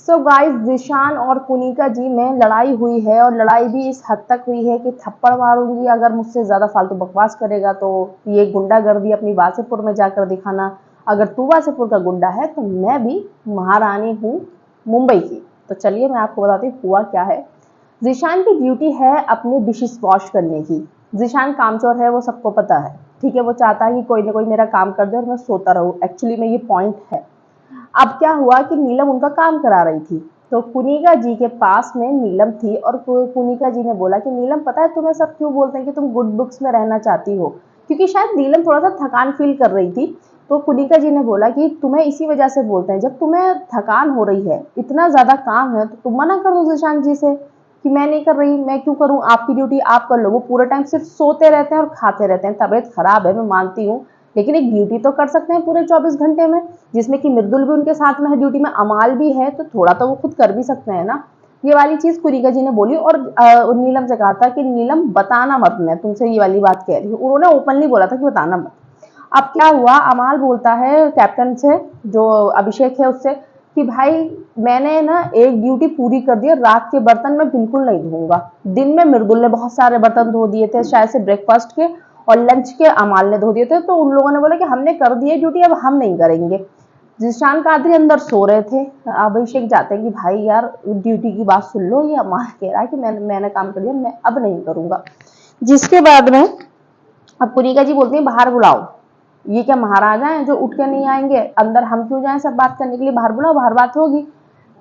So guys, Zeeshan और कुनिका जी में लड़ाई हुई है और लड़ाई भी इस हद तक हुई है कि थप्पड़ मारूंगी अगर मुझसे ज़्यादा फालतू बकवास करेगा तो। ये गुंडागर्दी अपनी वासेपुर में जाकर दिखाना। अगर तू वासेपुर का गुंडा है तो मैं भी महारानी हूँ मुंबई की। तो चलिए मैं आपको बताती हूँ हुआ क्या है। जिशान की ड्यूटी है अपनी डिशेस वॉश करने की। जिशान कामचोर है, वो सबको पता है, ठीक है। वो चाहता है कि कोई ना कोई मेरा काम कर दे और मैं सोता रहूँ। एक्चुअली में ये पॉइंट है। अब क्या हुआ कि नीलम उनका काम करा रही थी, तो कुनिका जी के पास में नीलम थी और कुनिका जी ने बोला कि नीलम, पता है तुम्हें सब क्यों बोलते हैं कि तुम गुड बुक्स में रहना चाहती हो? क्योंकि शायद नीलम थोड़ा सा थकान फील कर रही थी। तो कुनिका जी ने बोला कि तुम्हें इसी वजह से बोलते हैं, जब तुम्हें थकान हो रही है, इतना ज्यादा काम है, तो तुम मना कर दो जिशान जी से कि मैं नहीं कर रही, मैं क्यों करूं, आपकी ड्यूटी आप कर लो। वो पूरे टाइम सिर्फ सोते रहते हैं और खाते रहते हैं। तबीयत खराब है, मैं मानती हूँ, लेकिन एक ड्यूटी तो कर सकते हैं पूरे 24 घंटे में, जिसमें कि मृदुल भी उनके साथ में है ड्यूटी में, अमाल भी है, तो थोड़ा तो वो खुद कर भी सकते हैं ना। ये वाली चीज कुनिका जी ने बोली और नीलम से कहा था कि नीलम बताना मत, मैं तुमसे ये वाली बात कह रही हूँ। उन्होंने ओपनली बोला था कि बताना मत। अब क्या हुआ, अमाल बोलता है कैप्टन से, जो अभिषेक है उससे, कि भाई मैंने ना एक ड्यूटी पूरी कर दी है, रात के बर्तन मैं बिल्कुल नहीं धोऊंगा। दिन में मृदुल ने बहुत सारे बर्तन धो दिए थे, शायद से ब्रेकफास्ट के और लंच के अमाल ने धो दिए थे। तो उन लोगों ने बोला कि हमने कर दी है ड्यूटी, अब हम नहीं करेंगे। जिशान कादरी अंदर सो रहे थे। अभिषेक जाते हैं कि भाई यार ड्यूटी की बात सुन लो, ये अमाल कह रहा है कि मैंने काम कर दिया, मैं अब नहीं करूंगा। जिसके बाद में अब कुनिका जी बोलती है बाहर बुलाओ। ये क्या महाराजा हैं जो उठ के नहीं आएंगे? अंदर हम क्यों जाएं सब बात करने के लिए? बाहर बुलाओ, बाहर बात होगी।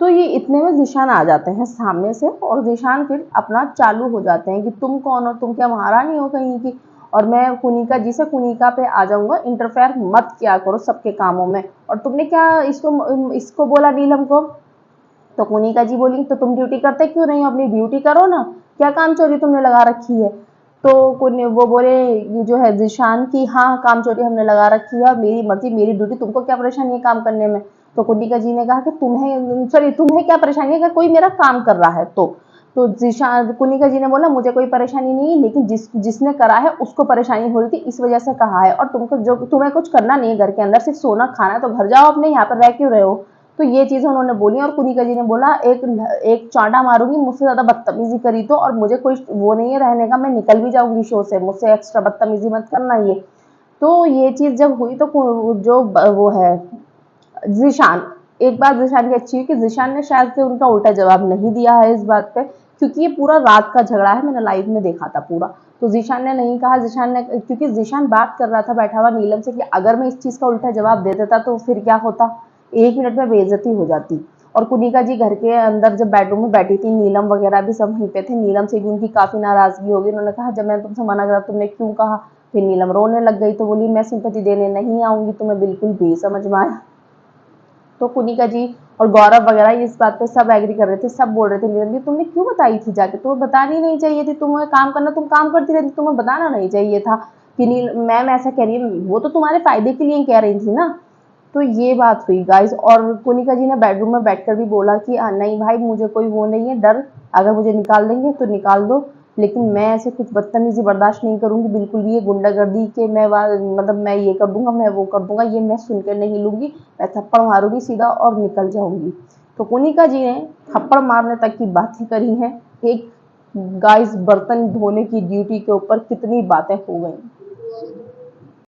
तो ये इतने में जिशान आ जाते हैं सामने से और जिशान फिर अपना चालू हो जाते हैं कि तुम कौन हो, तुम क्या महारानी हो कहीं की? और मैं कुनिका जी से कुनिका पे आ जाऊंगा, इंटरफेयर मत किया करो सबके कामों में। और तुमने क्या इसको बोला नीलम को? तो कुनिका जी बोली तो तुम ड्यूटी करते क्यों नहीं हो? अपनी ड्यूटी करो ना, क्या काम चोरी तुमने लगा रखी है? तो वो बोले ये जो है जिशान की, हाँ काम चोरी हमने लगा रखी है, मेरी मर्जी मेरी ड्यूटी, तुमको क्या परेशानी है काम करने में? तो कुनिका जी ने कहा कि तुम्हें क्या परेशानी है अगर कोई मेरा काम कर रहा है तो जिशान कुनिका जी ने बोला मुझे कोई परेशानी नहीं है, लेकिन जिसने करा है उसको परेशानी हो रही थी, इस वजह से कहा है। और तुमको जो तुम्हें कुछ करना नहीं है घर के अंदर, सिर्फ सोना खाना है, तो घर जाओ अपने, यहाँ पर रह क्यों रहे हो? तो ये चीजें उन्होंने बोली और कुनिका जी ने बोला एक एक चांटा मारूंगी, मुझसे ज्यादा बदतमीजी करी तो, और मुझे कोई वो नहीं है रहने का, मैं निकल भी जाऊंगी शो से, मुझसे एक्स्ट्रा बदतमीजी मत करना ये। तो ये चीज जब हुई तो जो वो है जिशान, एक बात जिशान की अच्छी है कि जिशान ने शायद से उनका उल्टा जवाब नहीं दिया है इस बात पे, क्योंकि ये पूरा रात का झगड़ा है, मैंने लाइव में देखा था पूरा। तो जिशान ने नहीं कहा, जिशान ने, क्योंकि जिशान बात कर रहा था बैठा हुआ नीलम से कि अगर मैं इस चीज का उल्टा जवाब दे देता तो फिर क्या होता, 1 मिनट में बेइज्जती हो जाती। और कुनिका जी घर के अंदर जब बेडरूम में बैठी थी, नीलम वगैरह भी सब वहीं पे थे, नीलम से भी उनकी काफी नाराजगी होगी। उन्होंने कहा जब मैंने तुमसे मना करा तुमने क्यों कहा? फिर नीलम रोने लग गई, तो बोली मैं सिंपैथी देने नहीं आऊंगी, तुम्हें बिल्कुल भी समझ में आया? तो कुनिका जी और गौरव वगैरह इस बात पे सब एग्री कर रहे थे, सब बोल रहे थे नीलम जी तुमने क्यों बताई थी जाके, तुम्हें बतानी नहीं चाहिए थी, तुम्हें काम करना, तुम काम करती रहती, तुम्हें बताना नहीं चाहिए था कि मैम ऐसा कह रही है, वो तो तुम्हारे फायदे के लिए कह रही थी ना। तो ये बात हुई गाइस। और कुनिका जी ने बेडरूम में बैठकर भी बोला कि नहीं भाई मुझे कोई वो नहीं है डर, अगर मुझे निकाल देंगे तो निकाल दो, लेकिन मैं ऐसे कुछ बदतमीजी बर्दाश्त नहीं करूंगी बिल्कुल भी। ये गुंडागर्दी के मतलब मैं ये कर दूंगा, मैं वो कर दूंगा, ये मैं सुन के नहीं लूंगी, मैं थप्पड़ मारूंगी सीधा और निकल जाऊंगी। तो कुनिका जी ने थप्पड़ मारने तक की बातें करी हैं। एक गाइस बर्तन धोने की ड्यूटी के ऊपर कितनी बातें हो गई।